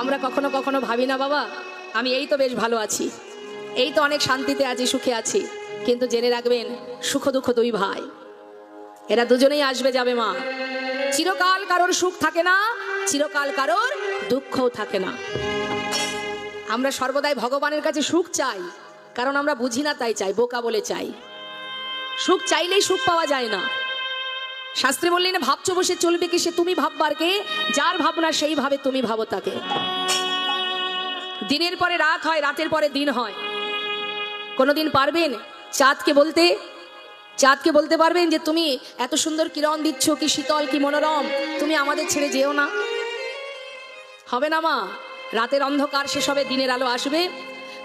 আমরা কখনো কখনো ভাবি না বাবা আমি এই তো বেশ ভালো আছি, এই তো অনেক শান্তিতে আছি, সুখে আছি। কিন্তু জেনে রাখবেন সুখ দুঃখ দুই ভাই, এরা দুজনেই আসবে যাবে মা। চিরকাল কারোর সুখ থাকে না, চিরকাল কারোর দুঃখও থাকে না। আমরা সর্বদাই ভগবানের কাছে সুখ চাই, কারণ আমরা বুঝি না তাই চাই, বোকা বলে চাই। সুখ চাইলেই সুখ পাওয়া যায় না। শাস্ত্রে বললেন ভাবছো বসে চলবে কি, সে তুমি ভাববার কে, যার ভাবনা সেই ভাবে তুমি ভাবো তাকে। দিনের পরে রাত হয়, রাতের পরে দিন হয়। কোনোদিন পারবেন চাঁদকে বলতে পারবেন যে তুমি এত সুন্দর কিরণ দিচ্ছ, কি শীতল কি মনোরম, তুমি আমাদের ছেড়ে যেও না? হবে না মা। রাতের অন্ধকার শেষ হবে, দিনের আলো আসবে।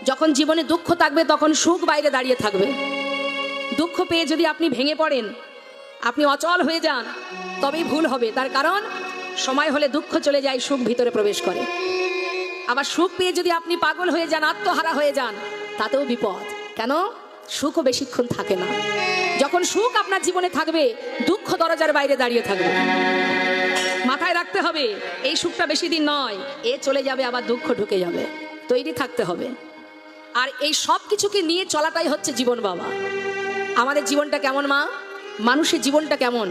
যখন জীবনে দুঃখ থাকবে তখন সুখ বাইরে দাঁড়িয়ে থাকবে। দুঃখ পেয়ে যদি আপনি ভেঙে পড়েন, আপনি অচল হয়ে যান, তবেই ভুল হবে। তার কারণ সময় হলে দুঃখ চলে যায়, সুখ ভিতরে প্রবেশ করে। আবার সুখ পেয়ে যদি আপনি পাগল হয়ে যান, আত্মহারা হয়ে যান, তাতেও বিপদ। কেন? সুখও বেশিক্ষণ থাকে না। যখন সুখ আপনার জীবনে থাকবে, দুঃখ দরজার বাইরে দাঁড়িয়ে থাকবে। মাথায় রাখতে হবে এই সুখটা বেশি দিন নয়, এ চলে যাবে, আবার দুঃখ ঢুকে যাবে। তৈরি থাকতে হবে। আর এই সব কিছুকে নিয়ে চলাটাই হচ্ছে জীবন বাবা। আমাদের জীবনটা কেমন মা? মানুষের জীবনটা কেমন?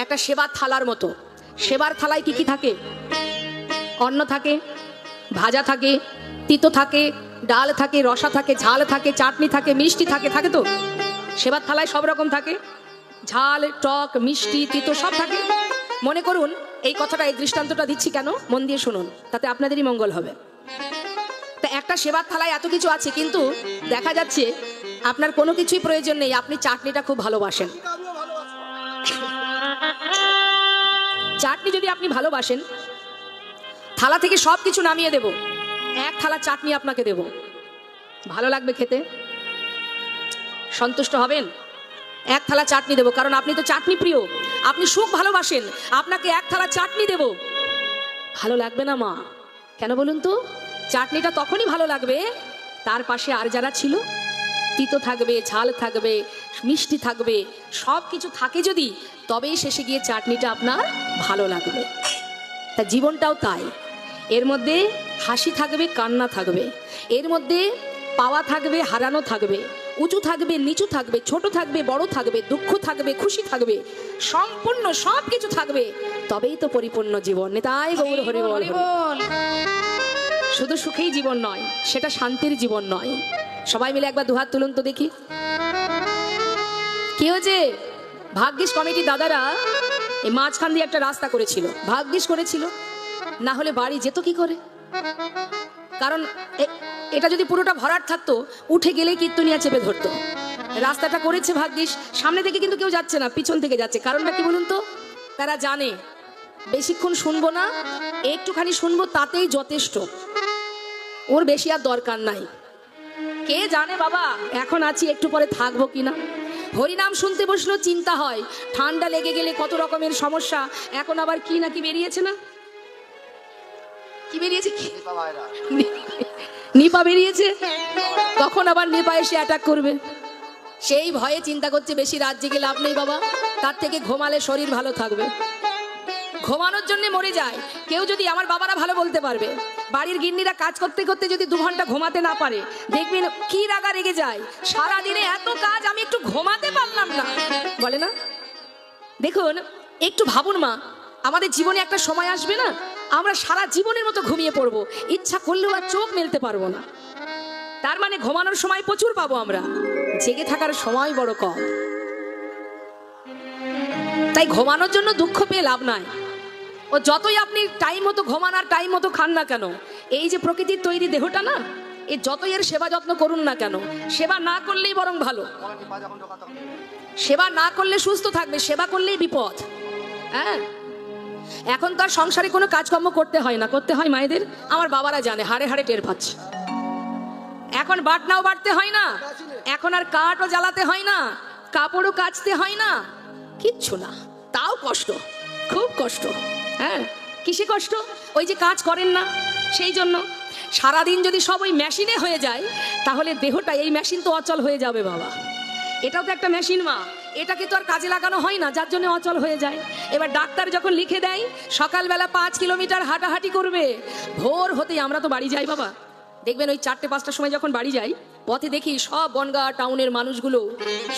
একটা সেবার থালার মতো। সেবার থালায় কি কি থাকে? অন্ন থাকে, ভাজা থাকে, তিতো থাকে, ডাল থাকে, রসা থাকে, ঝাল থাকে, চাটনি থাকে, মিষ্টি থাকে, থাকে তো? সেবার থালায় সব রকম থাকে, ঝাল, টক, মিষ্টি, তিতো সব থাকে। মনে করুন এই কথাটা, এই দৃষ্টান্তটা দিচ্ছি কেন, মন দিয়ে শুনুন, তাতে আপনাদেরই মঙ্গল হবে। তা একটা সেবার থালায় এত কিছু আছে, কিন্তু দেখা যাচ্ছে আপনার কোনো কিছুই প্রয়োজন নেই, আপনি চাটনিটা খুব ভালোবাসেন। চাটনি যদি আপনি ভালোবাসেন, থালা থেকে সব কিছু নামিয়ে দেব, এক থালা চাটনি আপনাকে দেব, ভালো লাগবে খেতে? সন্তুষ্ট হবেন? এক থালা চাটনি দেব, কারণ আপনি তো চাটনি প্রিয়, আপনি সুখ ভালোবাসেন, আপনাকে এক থালা চাটনি দেব, ভালো লাগবে না মা? কেন বলুন তো? চাটনিটা তখনই ভালো লাগবে তার পাশে আর যারা ছিল, তিতো থাকবে, ঝাল থাকবে, মিষ্টি থাকবে, সব কিছু থাকে যদি, তবেই শেষে গিয়ে চাটনিটা আপনার ভালো লাগবে। তা জীবনটাও তাই, এর মধ্যে হাসি থাকবে, কান্না থাকবে, এর মধ্যে পাওয়া থাকবে, হারানো থাকবে, উঁচু থাকবে, নিচু থাকবে, ছোট থাকবে, বড় থাকবে, দুঃখ থাকবে, খুশি থাকবে, সম্পূর্ণ সব কিছু থাকবে, তবেই তো পরিপূর্ণ জীবন। নিতাই গৌর হরি বল। শুধু সুখেই জীবন নয়, সেটা শান্তির জীবন নয়। সবাই মিলে একবার দুহাত তুলুন তো দেখি। কি হয়েছে? ভাগ্যিস কমিটি দাদারা এই মাঝখান দিয়ে একটা রাস্তা করেছিল, ভাগ্যিস করেছিল, না হলে বাড়ি যেত কি করে? কারণ এটা যদি পুরোটা ভরাট থাকতো, উঠে গেলেই কীর্তনিয়া চেপে ধরতো। রাস্তাটা করেছে ভাগ্যিস, সামনে থেকে কিন্তু কেউ যাচ্ছে না, পিছন থেকে যাচ্ছে। কারণটা কি বলুন তো? তারা জানে বেশিক্ষণ শুনবো না, একটুখানি শুনবো, তাতেই যথেষ্ট, ওর বেশি আর দরকার নাই। কে জানে বাবা এখন আছি, একটু পরে থাকবো কিনা। হরিনাম শুনতে বসলেও চিন্তা হয়, ঠান্ডা লেগে গেলে কত রকমের সমস্যা। এখন আবার কি নাকি বেরিয়েছে না, কি বেরিয়েছে, নিপা বেরিয়েছে, কখন আবার নিপা এসে অ্যাটাক করবে, সেই ভয়ে চিন্তা করছে বেশি রাত জেগে লাভ নেই বাবা, তার থেকে ঘুমালে শরীর ভালো থাকবে। ঘুমানোর জন্য মরে যায় কেউ। যদি আমার বাবারা ভালো বলতে পারবে, বাড়ির গিন্নিরা কাজ করতে করতে যদি 2 ঘন্টা ঘুমাতে না পারে, দেখবেন কি রাগা রেগে যায়, সারাদিনে এত কাজ আমি একটু ঘুমাতে পারলাম না, বলে না? দেখুন একটু ভাবুন মা, আমাদের জীবনে একটা সময় আসবে না, আমরা সারা জীবনের মতো ঘুমিয়ে পড়বো, ইচ্ছা করলেও আর চোখ মেলতে পারবো না। তার মানে ঘুমানোর সময় প্রচুর পাবো আমরা, জেগে থাকার সময় বড় কম। তাই ঘুমানোর জন্য দুঃখ পেয়ে লাভ নাই। ও যতই আপনি টাইম মতো ঘুমান আর টাইম মতো খান না কেন, এই যে প্রকৃতির তৈরি দেহটা না, এ যতই এর সেবা যত্ন করুন না কেন, সেবা না করলেই বরং ভালো। সেবা না করলে সুস্থ থাকবে, সেবা করলেই বিপদ। হ্যাঁ, এখন তো আর সংসারে কোনো কাজকর্ম করতে হয় না, করতে হয় মায়েদের। আমার বাবারা জানে, হাড়ে হাড়ে টের পাচ্ছে। এখন বাটনাও বাটতে হয় না, এখন আর কাঠও জ্বালাতে হয় না, কাপড়ও কাচতে হয় না, কিচ্ছু না। তাও কষ্ট, খুব কষ্ট। হ্যাঁ, কিসে কষ্ট? ওই যে কাজ করেন না, সেই জন্য। সারাদিন যদি সব ওই মেশিনে হয়ে যায়, তাহলে দেহটা, এই মেশিন তো অচল হয়ে যাবে বাবা। এটাও তো একটা মেশিন মা, এটাকে তো আর কাজে লাগানো হয় না, যার জন্য অচল হয়ে যায়। এবার ডাক্তার যখন লিখে দেয় সকালবেলা 5 কিলোমিটার হাঁটাহাঁটি করবে, ভোর হতেই আমরা তো বাড়ি যাই বাবা, দেখবেন ওই 4টে-5টার সময় যখন বাড়ি যাই, পথে দেখি সব বনগাঁ টাউনের মানুষগুলো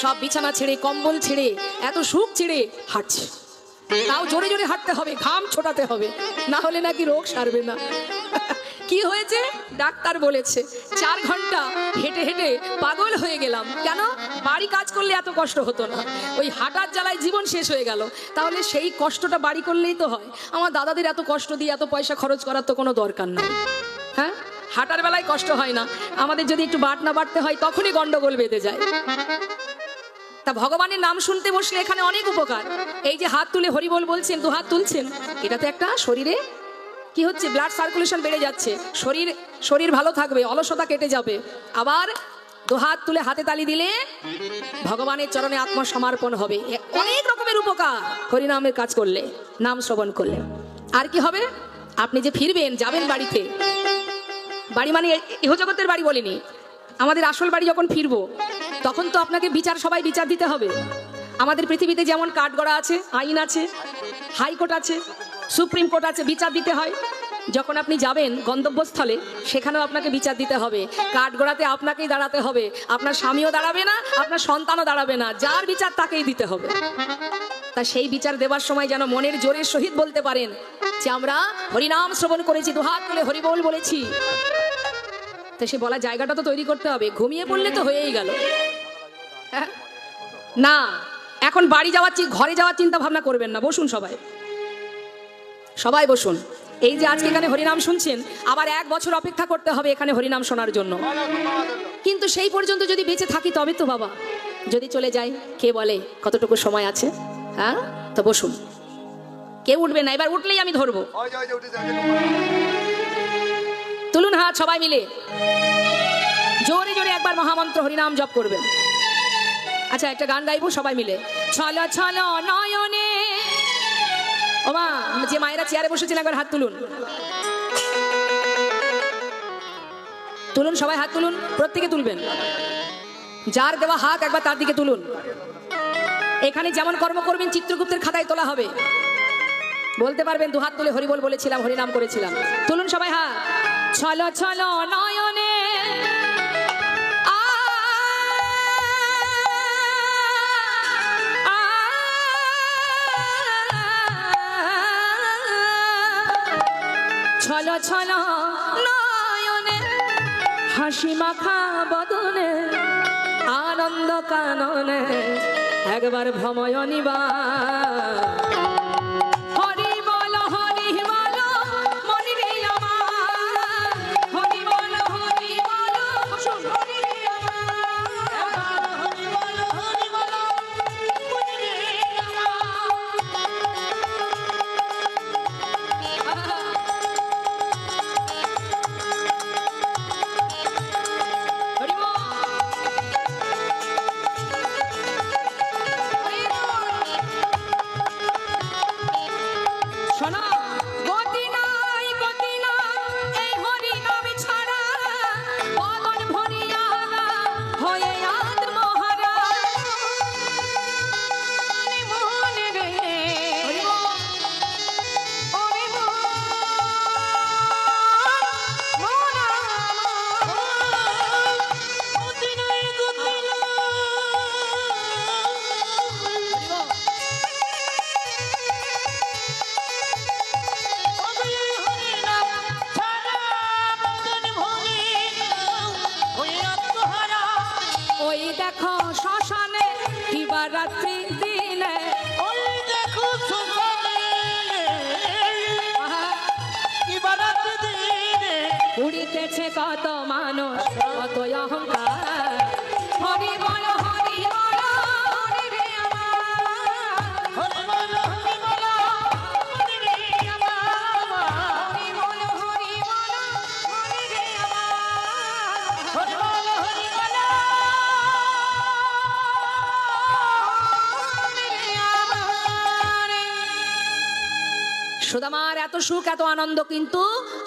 সব বিছানা ছেড়ে, কম্বল ছেড়ে, এত সুখ ছেড়ে হাঁটছে। তাও জোরে জোরে হাঁটতে হবে, ঘাম ছোটাতে হবে, না হলে নাকি রোগ সারবে না। কি হয়েছে? ডাক্তার বলেছে 4 ঘন্টা হেঁটে হেঁটে পাগল হয়ে গেলাম। কেন? বাড়ি কাজ করলে এত কষ্ট হতো না, ওই হাঁটার জ্বালায় জীবন শেষ হয়ে গেল। তাহলে সেই কষ্টটা বাড়ি করলেই তো হয়। আমার দাদাদের এত কষ্ট দিয়ে এত পয়সা খরচ করার তো কোনো দরকার নাই। হ্যাঁ, হাঁটার বেলায় কষ্ট হয় না, আমাদের যদি একটু বাট না বাড়তে হয় তখনই গন্ডগোল বেঁধে যায়। তা ভগবানের নাম শুনতে বসলে এখানে অনেক উপকার। এই যে হাত তুলে হরি বল বলছেন, 2 হাত তুলছেন, এটাতে একটা শরীরে কি হচ্ছে, ব্লাড সার্কুলেশন বেড়ে যাচ্ছে, শরীর ভালো থাকবে, অলসতা কেটে যাবে। আবার 2 হাত তুলে হাতে তালি দিলে ভগবানের চরণে আত্মসমর্পণ হবে। অনেক রকমের উপকার হরিনামের কাজ করলে, নাম শ্রবণ করলে। আর কি হবে? আপনি যে ফিরবেন, যাবেন বাড়িতে, বাড়ি মানে ইহজগতের বাড়ি বলিনি, আমাদের আসল বাড়ি যখন ফিরবো তখন তো আপনাকে সবাই বিচার দিতে হবে। আমাদের পৃথিবীতে যেমন কাঠগড়া আছে, আইন আছে, হাইকোর্ট আছে, সুপ্রিম কোর্ট আছে, বিচার দিতে হয়। যখন আপনি যাবেন গন্তব্যস্থলে, সেখানেও আপনাকে বিচার দিতে হবে। কাঠগড়াতে আপনাকেই দাঁড়াতে হবে, আপনার স্বামীও দাঁড়াবে না, আপনার সন্তানও দাঁড়াবে না, যার বিচার তাকেই দিতে হবে। তা সেই বিচার দেওয়ার সময় যেন মনের জোরের সহিত বলতে পারেন যে আমরা হরিনাম শ্রবণ করেছি, 2 হাত তুলে হরি বল বলেছি। তো সে বলা জায়গাটা তো তৈরি করতে হবে, ঘুমিয়ে পড়লে তো হয়েই গেল। না, এখন বাড়ি যাওয়ার, ঘরে যাওয়ার চিন্তা ভাবনা করবেন না, বসুন সবাই, সবাই বসুন। এই যে আজকে এখানে হরিনাম শুনছেন, আবার 1 বছর অপেক্ষা করতে হবে এখানে হরিনাম শোনার জন্য। কিন্তু সেই পর্যন্ত যদি বেঁচে থাকি তবে তো বাবা, যদি চলে যাই কে বলে কতটুকু সময় আছে? হ্যাঁ, তো বসুন, কেউ উঠবে না, এবার উঠলেই আমি ধরবো। তুলুন হাত সবাই মিলে, জোরে জোরে একবার মহামন্ত্র হরিনাম জপ করবেন। আচ্ছা, একটা গান গাইবো সবাই মিলে। ছলো ছলো নয়নে, ওমা, যে মায়েরা চেয়ারে বসেছেন একবার হাত তুলুন, তুলুন সবাই হাত তুলুন, প্রত্যেকে তুলবেন। যার দেওয়া হাত একবার তার দিকে তুলুন। এখানে যেমন কর্ম করবেন চিত্রগুপ্তের খাতায় তোলা হবে, বলতে পারবেন 2 হাত তুলে হরি বল বলেছিলাম, হরিনাম করেছিলাম। তুলুন সবাই হাত। ছলো ছলো নয়নে ছলো ছলো নয়নে, হাসি মাখা বদনে, আনন্দ কাননে, একবার ভ্রময় নিবা। হরি বল হরি বল মনি রে আমার, হরি বল হরি বল হরি রে আমার, হরি বল হরি বল মনি রে আমার। দেখো শ্মশানে দিবারাত্রি দিনে, ওই দেখো শ্মশানে দিবারাত্রি দিনে, উড়িতেছে কত মানুষ, কত অহংকার। হরি বল হরি বল হরি রে আমার, হরি বল হরি বল হরি রে আমার, হরি বল হরি বল হরি রে আমার, হরি বল হরি বল। সুদামার এত সুখ এত আনন্দ, কিন্তু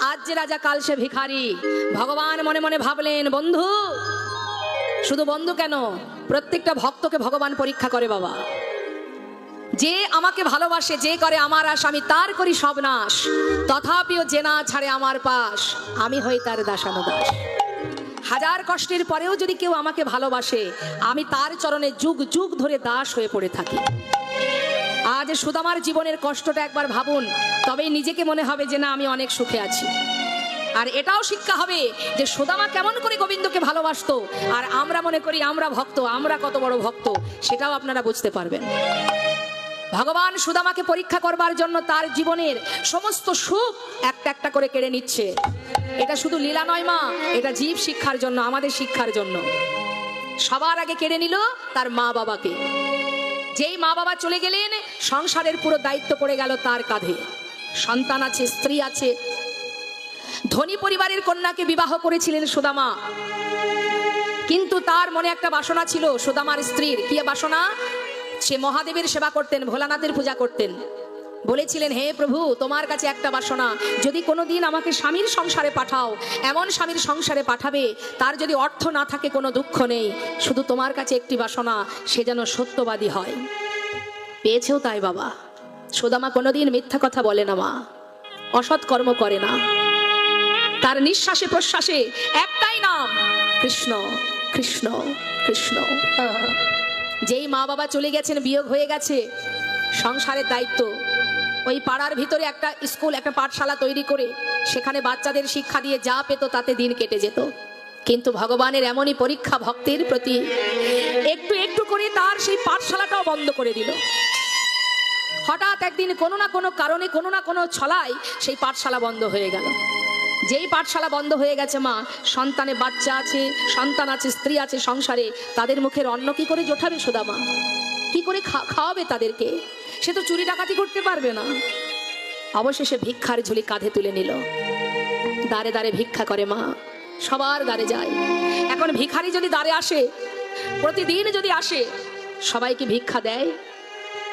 আজ যে রাজা কাল সে ভিখারি। ভগবান মনে মনে ভাবলেন, বন্ধু, শুধু বন্ধু কেন, প্রত্যেকটা ভক্তকে ভগবান পরীক্ষা করে বাবা। যে আমাকে ভালোবাসে, যে করে আমার আশ, আমি তার করি সব নাশ, তথাপিও যে না ছাড়ে আমার পাশ, আমি হই তার দাসানুদাস। হাজার কষ্টের পরেও যদি কেউ আমাকে ভালোবাসে, আমি তার চরণে যুগ যুগ ধরে দাস হয়ে পড়ে থাকি। আজ সুদামার জীবনের কষ্টটা একবার ভাবুন, তবেই নিজেকে মনে হবে যে না, আমি অনেক সুখে আছি। আর এটাও শিক্ষা হবে যে সুদামা কেমন করে গোবিন্দকে ভালোবাসতো, আর আমরা মনে করি আমরা ভক্ত, আমরা কত বড় ভক্ত, সেটাও আপনারা বুঝতে পারবেন। ভগবান সুদামাকে পরীক্ষা করবার জন্য তার জীবনের সমস্ত সুখ একটা একটা করে কেড়ে নিচ্ছে। এটা শুধু লীলা নয় মা, এটা জীব শিক্ষার জন্য, আমাদের শিক্ষার জন্য। সবার আগে কেড়ে নিল তার মা বাবাকে। যেই মা বাবা চলে গেলেন, সংসারের পুরো দায়িত্ব পড়ে গেল তার কাঁধে। সন্তান আছে, স্ত্রী আছে। ধনী পরিবারের কন্যাকে বিবাহ করেছিলেন সুদামা, কিন্তু তার মনে একটা বাসনা ছিল। সুদামার স্ত্রীর কি বাসনা? সে মহাদেবের সেবা করতেন, ভোলানাথের পূজা করতেন। বলেছিলেন, হে প্রভু, তোমার কাছে একটা বাসনা, যদি কোনোদিন আমাকে স্বামীর সংসারে পাঠাও, এমন স্বামীর সংসারে পাঠাবে তার যদি অর্থ না থাকে কোনো দুঃখ নেই, শুধু তোমার কাছে একটি বাসনা, সে যেন সত্যবাদী হয়। পেয়েছেও তাই বাবা। সুদামা কোনোদিন মিথ্যা কথা বলে না মা, অসৎ কর্ম করে না। তার নিঃশ্বাসে প্রশ্বাসে একটাই নাম, কৃষ্ণ কৃষ্ণ কৃষ্ণ। যেই মা বাবা চলে গেছেন, বিয়োগ হয়ে গেছে, সংসারের দায়িত্ব, ওই পাড়ার ভিতরে একটা স্কুল, একটা পাঠশালা তৈরি করে সেখানে বাচ্চাদের শিক্ষা দিয়ে যা পেত তাতে দিন কেটে যেত। কিন্তু ভগবানের এমনই পরীক্ষা ভক্তের প্রতি, একটু একটু করে তার সেই পাঠশালাটাও বন্ধ করে দিল। হঠাৎ একদিন কোনো না কোনো কারণে, কোনো না কোনো ছলায় সেই পাঠশালা বন্ধ হয়ে গেল। যেই পাঠশালা বন্ধ হয়ে গেছে মা, সন্তানে বাচ্চা আছে, সন্তান আছে, স্ত্রী আছে সংসারে, তাদের মুখের অন্ন কি করে জোটাবে সুদামা? কি করে খাওয়াবে তাদেরকে? সে তো চুরি ডাকাতি করতে পারবে না। অবশেষে ভিক্ষার ঝুলি কাঁধে তুলে নিল। দাঁড়ে দাঁড়ে ভিক্ষা করে মা, সবার দ্বারে যায়। এখন ভিখারি যদি দ্বারে আসে, প্রতিদিন যদি আসে, সবাইকে ভিক্ষা দেয়?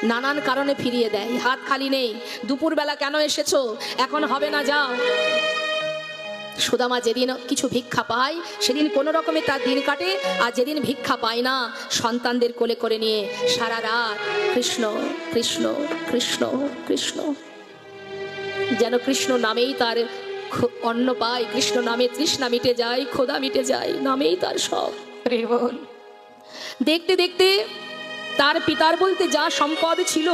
নানান কারণে ফিরিয়ে দেয়। হাত খালি নেই, দুপুরবেলা কেন এসেছো, এখন হবে না, যাও। সুদামা যেদিন কিছু ভিক্ষা পায় সেদিন কোনো রকমে তার দিন কাটে, আর যেদিন ভিক্ষা পায় না, সন্তানদের কোলে করে নিয়ে সারা রাত কৃষ্ণ কৃষ্ণ কৃষ্ণ কৃষ্ণ। যেন কৃষ্ণ নামেই তার অন্ন পায়, কৃষ্ণ নামে তৃষ্ণা মিটে যায়, ক্ষুধা মিটে যায়, নামেই তার সব। দেখতে দেখতে তার পিতার বলতে যা সম্পদ ছিল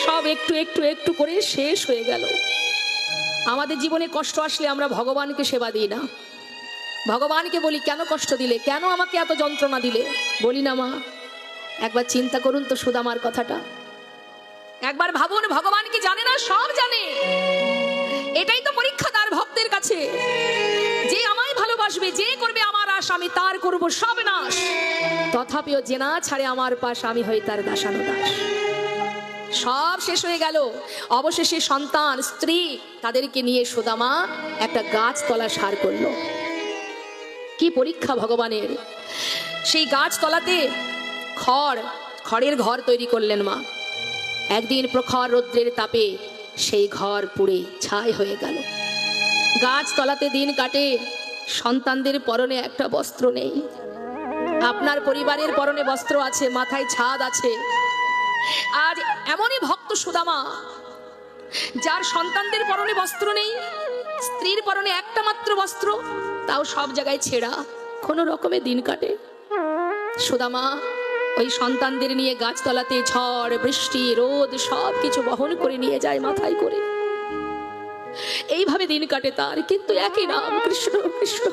সব একটু একটু একটু করে শেষ হয়ে গেল। আমাদের জীবনে কষ্ট আসলে আমরা ভগবানকে সেবা দিই না, ভগবানকে বলি কেন কষ্ট দিলে, কেন আমাকে এত যন্ত্রণা দিলে, বলি না মা? একবার চিন্তা করুন তো সুদামার কথাটা, একবার ভাবুন। ভগবান কি জানে না? সব জানে। এটাই তো পরীক্ষা তার ভক্তের কাছে, যে আমায় ভালোবাসবে, যে করবে আমার আশ, আমি তার করব সব নাশ, তথাপিও যে না ছাড়ে আমার পাশ, আমি হই তার দাসানুদাস। সব শেষ হয়ে গেল। অবশেষে সন্তান, স্ত্রী, তাদেরকে নিয়ে সুদামা একটা গাছ তলা সার করলো। কি পরীক্ষা ভগবানের! সেই গাছ তলাতে খড়ের ঘর তৈরি করলেন মা। একদিন প্রখর রৌদ্রের তাপে সেই ঘর পুড়ে ছাই হয়ে গেল। গাছ তলাতে দিন কাটে, সন্তানদের পরনে একটা বস্ত্র নেই। আপনার পরিবারের পরনে বস্ত্র আছে, মাথায় ছাদ আছে। আজ এমনই ভক্ত সুদামা, যার সন্তানদের পরনে বস্ত্র নেই, স্ত্রীর পরনে একটা মাত্র বস্ত্র, তাও সব জায়গায় ছেঁড়া, কোনো রকমে দিন কাটে। সুদামা ওই সন্তানদের নিয়ে গাছতলাতে ঝড় বৃষ্টি রোদ সব কিছু বহন করে নিয়ে যায় মাথায় করে। এইভাবে দিন কাটে তার, কিন্তু একই নাম, কৃষ্ণ কৃষ্ণ।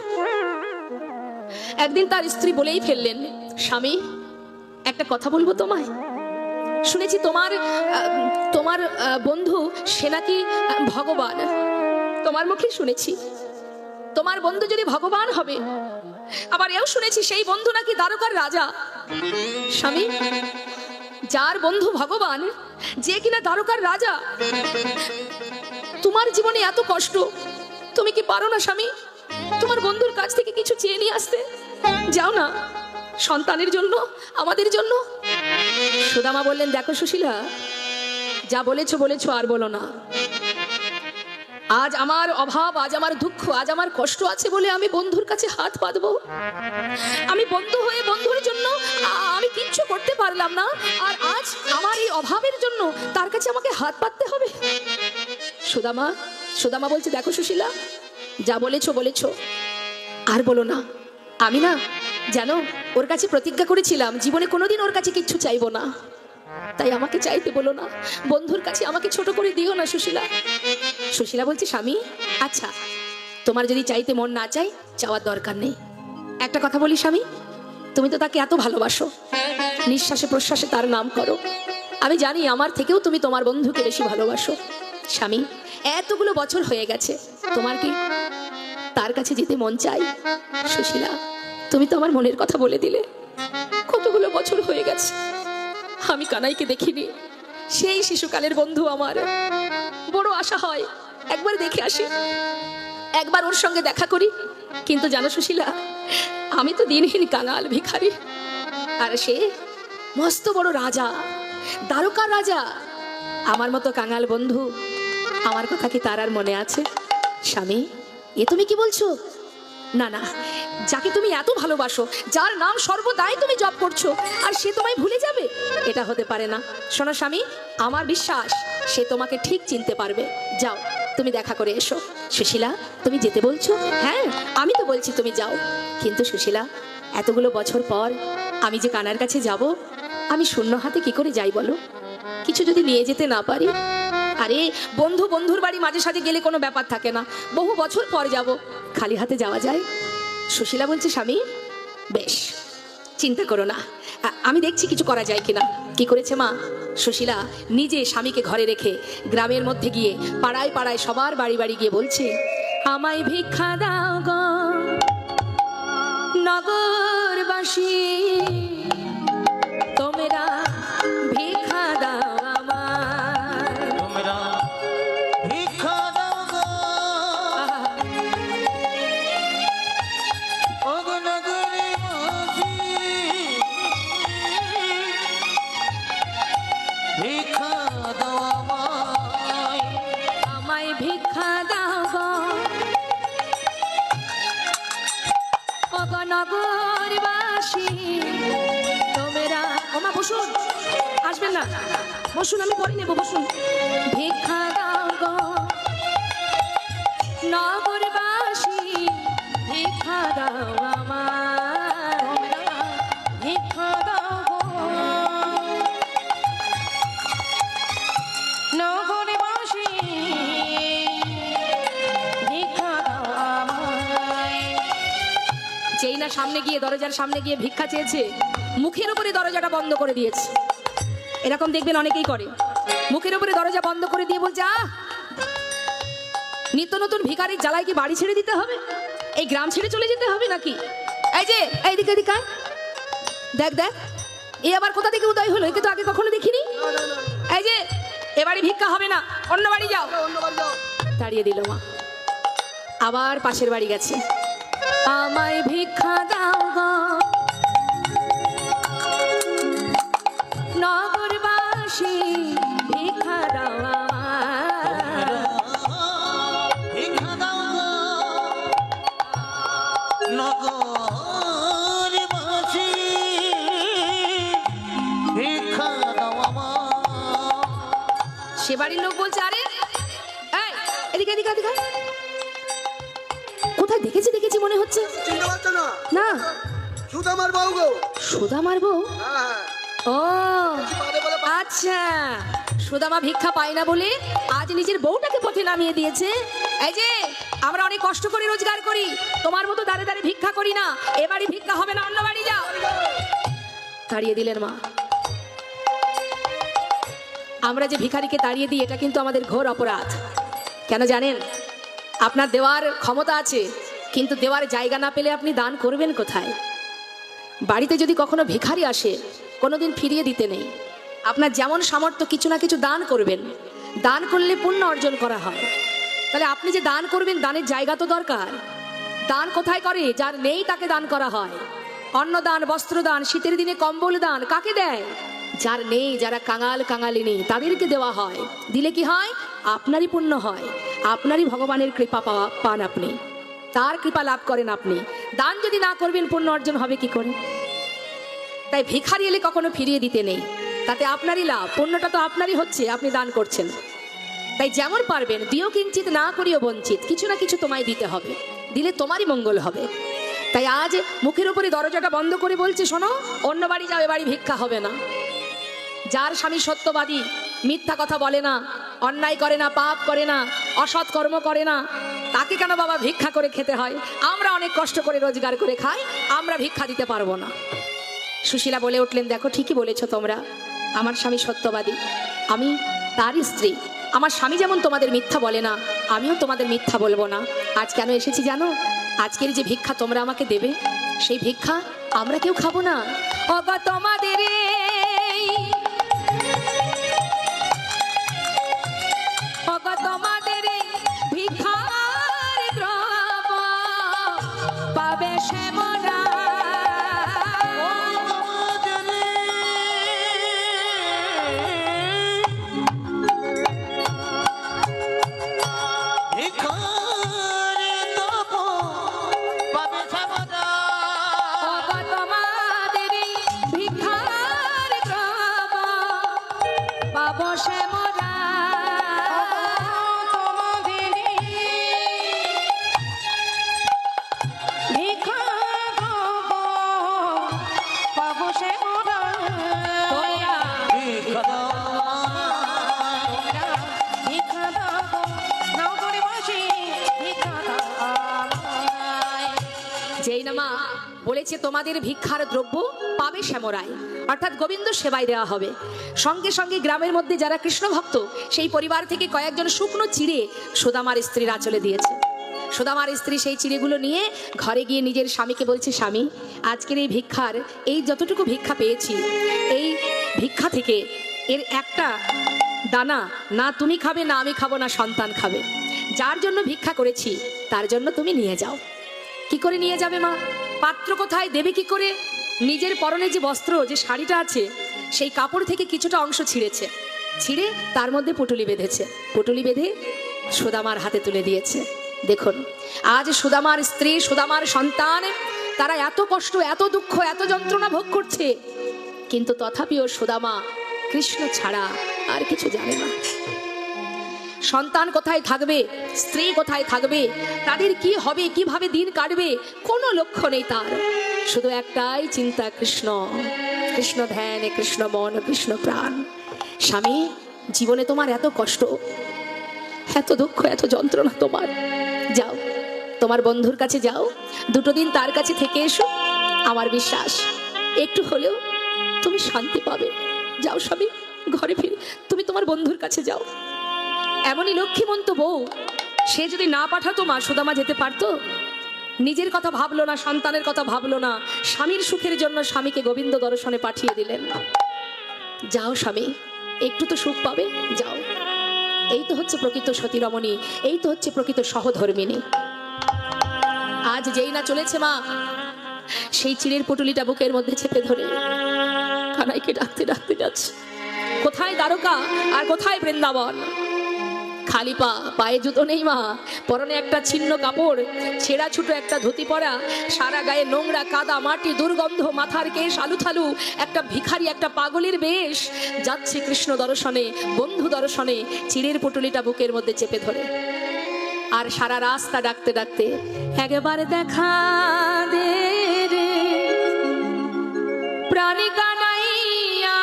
একদিন তার স্ত্রী বলেই ফেললেন, স্বামী একটা কথা বলবো তোমায়। শুনেছি তোমার বন্ধু সে নাকি ভগবান, তোমার মুখে শুনেছি। তোমার বন্ধু যদি ভগবান হবে, আবার এও শুনেছি সেই বন্ধু নাকি দ্বারকার রাজা। স্বামী, যার বন্ধু ভগবান, যে কিনা দ্বারকার রাজা, তোমার জীবনে এত কষ্ট, তুমি কি পারো না স্বামী তোমার বন্ধুর কাছ থেকে কিছু চেয়ে নিয়ে আসতে? যাও না, সন্তানের জন্য, আমাদের জন্য। সুদামা বললেন, দেখো সুশীলা, যা বলেছো আর বলো না। আজ আমার অভাব, আজ আমার দুঃখ, আজ আমার কষ্ট আছে বলে আমি বন্ধুর কাছে হাত পাতবো? আমি বন্ধু হয়ে বন্ধুর জন্য আমি কিচ্ছু করতে পারলাম না, আর আজ আমার এই অভাবের জন্য তার কাছে আমাকে হাত পাততে হবে? সুদামা সুদামা বলছে, দেখো সুশীলা, যা বলেছো বলেছো, আর বলো না। আমি না জানো ওর কাছে প্রতিজ্ঞা করেছিলাম জীবনে কোনোদিন ওর কাছে কিচ্ছু চাইবো না, তাই আমাকে চাইতে বলো না, বন্ধুর কাছে আমাকে ছোট করে দিও না সুশীলা। সুশীলা বলছে, স্বামী আচ্ছা তোমার যদি চাইতে মন না চাই, চাওয়ার দরকার নেই। একটা কথা বলি স্বামী, তুমি তো তাকে এত ভালোবাসো, নিঃশ্বাসে প্রশ্বাসে তার নাম করো, আমি জানি আমার থেকেও তুমি তোমার বন্ধুকে বেশি ভালোবাসো। স্বামী এতগুলো বছর হয়ে গেছে, তোমার কি তার কাছে যেতে মন চাই? সুশীলা তুমি তো আমার মনের কথা বলে দিলে, কতগুলো বছর হয়ে গেছে আমি কানাইকে দেখিনি, সেই শিশুকালের বন্ধু আমার, বড় আশা হয় একবার দেখে আসি, একবার ওর সঙ্গে দেখা করি। কিন্তু জানো সুশীলা, আমি তো দিনহীন কাঙাল ভিখারি, আর সে মস্ত বড় রাজা, দ্বারকার রাজা। আমার মতো কাঙাল বন্ধু, আমার কথা কি তার আর মনে আছে? স্বামী এ তুমি কি বলছো? না না, যাকে তুমি এত ভালোবাসো, যার নাম সর্বদাই তুমি জপ করছো, আর সে তোমায় ভুলে যাবে? এটা হতে পারে না। শোনো স্বামী, আমার বিশ্বাস সে তোমাকে ঠিক চিনতে পারবে। যাও তুমি দেখা করে এসো। সুশীলা তুমি যেতে বলছো? হ্যাঁ আমি তো বলছি তুমি যাও, কিন্তু সুশীলা এতগুলো বছর পর আমি যে কানার কাছে যাব, আমি শূন্য হাতে কি করে যাই বলো? কিছু যদি নিয়ে যেতে না পারি? আরে বন্ধু বন্ধুর বাড়ি মাঝে সাঝে গেলে কোনো ব্যাপার থাকে না, বহু বছর পর যাব, খালি হাতে যাওয়া যায়? সুশীলা বলছে, স্বামী বেশ চিন্তা করো না, আমি দেখছি কিছু করা যায় কিনা। কি করেছে মা? সুশীলা নিজে স্বামীকে ঘরে রেখে গ্রামের মধ্যে গিয়ে পাড়ায় পাড়ায় সবার বাড়ি বাড়ি গিয়ে বলছে, আমায় ভিক্ষা দাও গো নগরবাসী, তোমরা ভিক্ষা দাও আমার, তোমরা ভিক্ষা দাও গো ওগো নগরবাসী, ভিক্ষা দাও আমায়, আমায় ভিক্ষা দাও গো ওগো নগরবাসী, তোমরা। ওমা বসুন, আসবেন না, বসুন, আমি পরে নেবো, বসুন। ভিক্ষা দাও গো নগরবাসী, ভিক্ষা দাও আমার, ভিক্ষা দাও গো নগরবাসী, ভিক্ষা দাও আমায়। যেই না সামনে গিয়ে দরজার সামনে গিয়ে ভিক্ষা চেয়েছে, মুখের উপরে দরজাটা বন্ধ করে দিয়েছে। এরকম দেখবেন অনেকেই করে, মুখের উপরে দরজা বন্ধ করে দিয়ে বলছে, নিত্য নতুন ভিখারির জ্বালায় কি বাড়ি ছেড়ে দিতে হবে? এই গ্রাম ছেড়ে চলে যেতে হবে নাকি? এই যে এইদিকে এদিকে আয়। দেখ দেখ এ আবার কোথা থেকে উদয় হলো, একে তো আগে কখনো দেখিনি। এই যে এ বাড়ি ভিক্ষা হবে না, অন্য বাড়ি যাও। তাড়িয়ে দিল মা, আবার পাশের বাড়ি গেছে। আমায় ভিক্ষা দাও গো নগরবাসী, ভিক্ষা দাও আমার, ভিক্ষা দাও গো নগরবাসী, ভিক্ষা দাও আমায়। সে বাড়ির লোক বলছে, আরে এই, এদিকে এদিকে এদিকে আয়। কোথায় দেখেছি দেখেছি মনে হচ্ছে। চিনতে পারছো না? না সুদামার বউ গো। সুদামার বউ? হ্যাঁ, ও পারে বলে আচ্ছা, সুদামা ভিক্ষা পায় না বলে আজ নিজের বউটাকে পথে নামিয়ে দিয়েছে। এই যে আমরা অনেক কষ্ট করে রোজগার করি, তোমার মতো দাঁড়ে দাঁড়ে ভিক্ষা করি না, এ বাড়ি ভিক্ষা হবে না, অন্য বাড়ি যাও। তাড়িয়ে দিলেন মা। আমরা যে ভিখারিকে তাড়িয়ে দিই, এটা কিন্তু আমাদের ঘোর অপরাধ। কেন জানেন? আপনার দেওয়ার ক্ষমতা আছে, কিন্তু দেওয়ার জায়গা না পেলে আপনি দান করবেন কোথায়? বাড়িতে যদি কখনো ভিখারি আসে, কোনোদিন ফিরিয়ে দিতে নেই। আপনার যেমন সামর্থ্য কিছু না কিছু দান করবেন, দান করলে পুণ্য অর্জন করা হয়। তাহলে আপনি যে দান করবেন, দানের জায়গা তো দরকার। দান কোথায় করে? যার নেই তাকে দান করা হয়। অন্নদান, বস্ত্রদান, শীতের দিনে কম্বল দান কাকে দেয়? যার নেই, যারা কাঙাল কাঙালিনী, তাদেরকে দেওয়া হয়। দিলে কি হয়? আপনারই পুণ্য হয়, আপনারই ভগবানের কৃপা পান আপনি, তার কৃপা লাভ করেন আপনি। দান যদি না করবেন পুণ্য অর্জন হবে কি করে? তাই ভিখারি এলে কখনো ফিরিয়ে দিতে নেই, তাতে আপনারই লাভ, পুণ্যটা তো আপনারই হচ্ছে, আপনি দান করছেন। তাই যেমন পারবেন দিও কিঞ্চিত না করিও বঞ্চিত, কিছু না কিছু তোমায় দিতে হবে, দিলে তোমারই মঙ্গল হবে। তাই আজ মুখের উপরে দরজাটা বন্ধ করে বলছে, শোনো, অন্য বাড়ি যাও, এ বাড়ি ভিক্ষা হবে না। যার স্বামী সত্যবাদী, মিথ্যা কথা বলে না, অন্যায় করে না, পাপ করে না, অসৎ কর্ম করে না, তাকে কেন বাবা ভিক্ষা করে খেতে হয়? আমরা অনেক কষ্ট করে রোজগার করে খাই, আমরা ভিক্ষা দিতে পারবো না। সুশীলা বলে উঠলেন, দেখো ঠিকই বলেছ তোমরা, আমার স্বামী সত্যবাদী, আমি তারই স্ত্রী। আমার স্বামী যেমন তোমাদের মিথ্যা বলে না, আমিও তোমাদের মিথ্যা বলবো না। আজ কেন এসেছি জানো? আজকের যে ভিক্ষা তোমরা আমাকে দেবে, সেই ভিক্ষা আমরা কেউ খাবো না। ওগো তোমাদের তোমাদের ভিক্ষার দ্রব্য পাবে শ্যামরা। যেই না মা বলেছে তোমাদের ভিক্ষার দ্রব্য পাবে শ্যামরায়, অর্থাৎ গোবিন্দ সেবায় দেওয়া হবে। সঙ্গে সঙ্গে গ্রামের মধ্যে যারা কৃষ্ণ ভক্ত, সেই পরিবার থেকে কয়েকজন শুকনো চিড়ে সুদামার স্ত্রীর আঁচলে দিয়েছে। সুদামার স্ত্রী সেই চিড়েগুলো নিয়ে ঘরে গিয়ে নিজের স্বামীকে বলছে, স্বামী, আজকের এই ভিক্ষার, এই যতটুকু ভিক্ষা পেয়েছি, এই ভিক্ষা থেকে এর একটা দানা না তুমি খাবে, না আমি খাবো, না সন্তান খাবে। যার জন্য ভিক্ষা করেছি তার জন্য তুমি নিয়ে যাও। কি করে নিয়ে যাবে মা? পাত্র কোথায় দেবে কি করে? নিজের পরনে যে বস্ত্র, যে শাড়িটা আছে, সেই কাপড় থেকে কিছুটা অংশ ছিঁড়েছে, ছিঁড়ে তার মধ্যে পুটুলি বেঁধেছে, পুটুলি বেঁধে সুদামার হাতে তুলে দিয়েছে। দেখুন, আজ সুদামার স্ত্রী, সুদামার সন্তান, তারা এত কষ্ট, এত দুঃখ, এত যন্ত্রণা ভোগ করছে, কিন্তু তথাপিও সুদামা কৃষ্ণ ছাড়া আর কিছু জানে না। সন্তান কোথায় থাকবে, স্ত্রী কোথায় থাকবে, তাদের কি হবে, কিভাবে দিন কাটবে, কোনো লক্ষ্য নেই তার। শুধু একটাই চিন্তা, কৃষ্ণ, কৃষ্ণ ধ্যান, কৃষ্ণ মন, কৃষ্ণ প্রাণ। স্বামী, জীবনে তোমার এত কষ্ট, এত দুঃখ, এত যন্ত্রণা তোমার, যাও তোমার বন্ধুর কাছে যাও, দুটো দিন তার কাছে থেকে এসো, আমার বিশ্বাস একটু হলেও তুমি শান্তি পাবে। যাও স্বামী, ঘরে ফিরে তুমি তোমার বন্ধুর কাছে যাও। এমনই লক্ষ্মীমন্ত বউ, সে যদি না পাঠাতো মা, সুদামা যেতে পারতো? নিজের কথা ভাবলো না, সন্তানের কথা ভাবলো না, স্বামীর সুখের জন্য স্বামীকে গোবিন্দ দর্শনে পাঠিয়ে দিলেন। যাও স্বামী, একটু তো সুখ পাবে, যাও। এই তো হচ্ছে প্রকৃত সতী রমণী, এই তো হচ্ছে প্রকৃত সহধর্মিনী। আজ যেই না চলেছে মা, সেই চিড়ের পুটুলিটা বুকের মধ্যে চেপে ধরে কানাইকে ডাকতে ডাকতে যাচ্ছে। কোথায় দ্বারকা আর কোথায় বৃন্দাবন? খালি পা, পায়ে জুতো নেই মা, পরনে একটা ছিন্ন কাপড়, ছেঁড়া ছুটো একটা ধুতি পরা, সারা গায়ে নোংরা, কাদা, মাটি, দুর্গন্ধ, মাথার কেশ আলুথালু, একটা ভিখারি, একটা পাগলের বেশ, যাচ্ছে কৃষ্ণ দর্শনে, বন্ধু দর্শনে, চিড়ের পুটুলিটা বুকের মধ্যে চেপে ধরে। আর সারা রাস্তা ডাকতে ডাকতে, একবার দেখা দে রে প্রাণী কানাইয়া,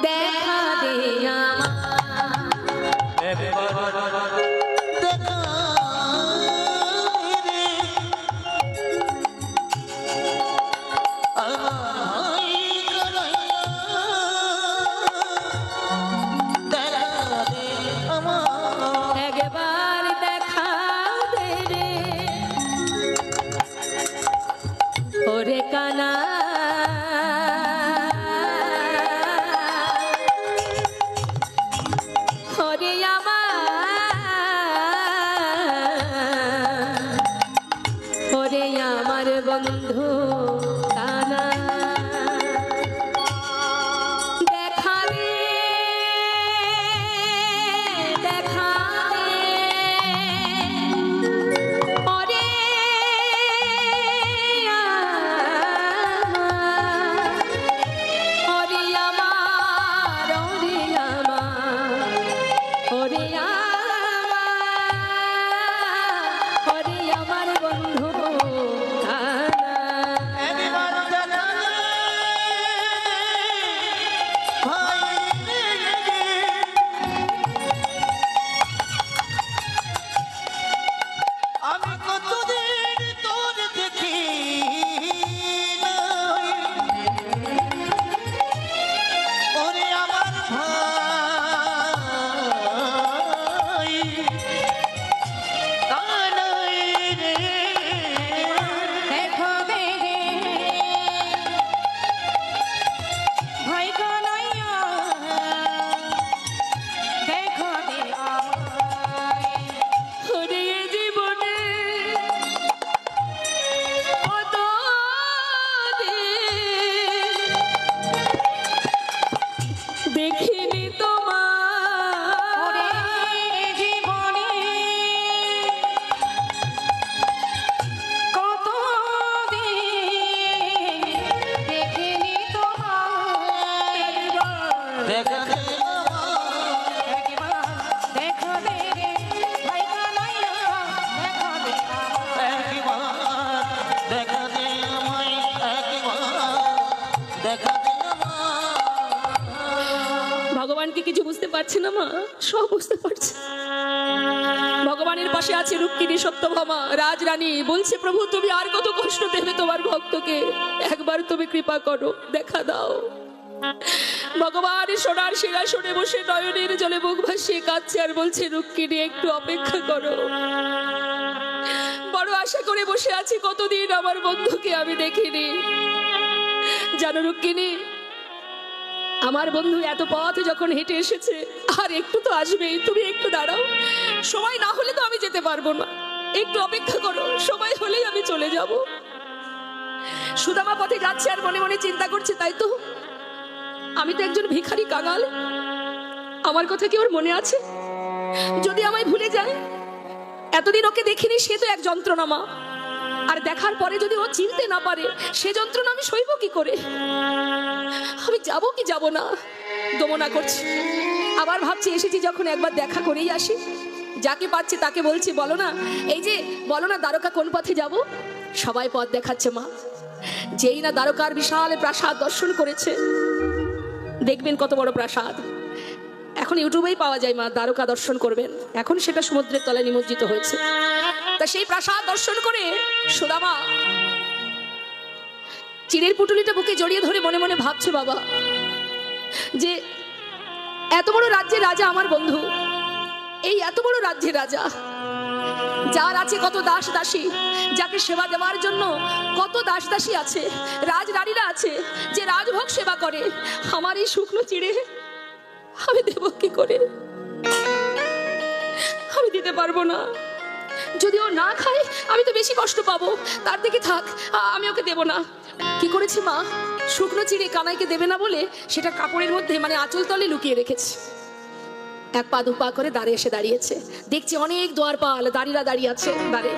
দেখা দে একবার দেখা দে রে ওরে কানা, ওরে আমার বন্ধু কানা, দেখা রে আমার বন্ধু কানা। একবার দেখা দে ভাই রে। আমি কতদিন তোর দেখি নাই। ওরে আমার ভাই কানাই রে। দেখো বেগে ভাই কানাইয়া, দেখো দে আমায়। ওরে এ জীবনে কত দিন দেখিনি তোমার। জীবনে কত দিন দেখিনি তোমার। দেখা দে একবার দেখো দে রে ভাই কানাইয়া, দেখো দে আমায়। একবার দেখা দে আমায়, একবার দেখা দে আমায়। ভগবান কি কিছু বুঝতে পারছে না মা? সব বুঝতে পারছে। ভগবানের পাশে আছে রুক্মিণী সত্যভামা রাজরানী, বলছে প্রভু তুমি আর কত কষ্ট দেবে তোমার ভক্তকে, একবার তুমি কৃপা করো, দেখা দাও। ভগবান সোনার সিংহাসনে বসে নয়নের জলে মুখ ভাসিয়ে কাঁদছে আর বলছে রুক্মিণী একটু অপেক্ষা করো। বড় আশা করে বসে আছি, কতদিন আমার বন্ধুকে আমি দেখিনি। জানো রুক্মিণী, আমার বন্ধু এত পথ যখন হেঁটে এসেছে আর একটু তো আসবেই, তুমি একটু দাঁড়াও, সময় না হলে তো আমি যেতে পারবো না, একটু অপেক্ষা করো, সময় হলেই আমি চলে যাব। সুদামা পথে যাচ্ছে আর মনে মনে চিন্তা করছে, তাই তো আমি তো একজন ভিখারি কাঙাল, আমার কথা কি ওর মনে আছে? যদি আমায় ভুলে যায়, এতদিন ওকে দেখিনি, সে তো এক যন্ত্রণা মা, আর দেখার পরে যদি ও চিনতে না পারে সে যন্ত্রণা আমি সইব কি করে? আমি যাব কি যাব না দমনা করছি। আবার ভাবছি এসেছি যখন একবার দেখা করেই আসি। যাকে পাচ্ছে তাকে বলছি বলো না, এই যে বলো না দ্বারকা কোন পথে যাব? সবাই পথ দেখাচ্ছে মা। যেই না দ্বারকার বিশাল প্রাসাদ দর্শন করেছে, দেখবেন কত বড় প্রাসাদ, এখন ইউটিউবেই পাওয়া যায় মা, দ্বারকা দর্শন করবেন, এখন সেটা সমুদ্রের তলায় নিমজ্জিত হয়েছে। তা সেই প্রাসাদ দর্শন করে সুদামা চিড়ের পুটুলিটা বুকে জড়িয়ে ধরে মনে মনে ভাবছে বাবা, যে এত বড় রাজ্যের রাজা আমার বন্ধু, এই এত বড় রাজ্যের রাজা, যার আছে কত দাস দাসী, যাকে সেবা দেওয়ার জন্য কত দাস দাসী আছে, রাজরানীরা আছে, যে রাজভোগ সেবা করে, আমার এই শুকনো চিড়ে আমি দেব কি করে? আমি দিতে পারবো না। যদি ও না খায় আমি তো বেশি কষ্ট পাবো, তার দিকে থাক, আমি ওকে দেব না। কি করেছে মা, শুকনো চিড়ে কানাইকে দেবে না বলে সেটা কাপড়ের মধ্যে মানে আঁচল তলে লুকিয়ে রেখেছে। এক পা দু পা করে দাঁড়িয়ে এসে দাঁড়িয়েছে, দেখছি অনেক দোয়ারপাল দাঁড়িয়ে আছে দাঁড়িয়ে।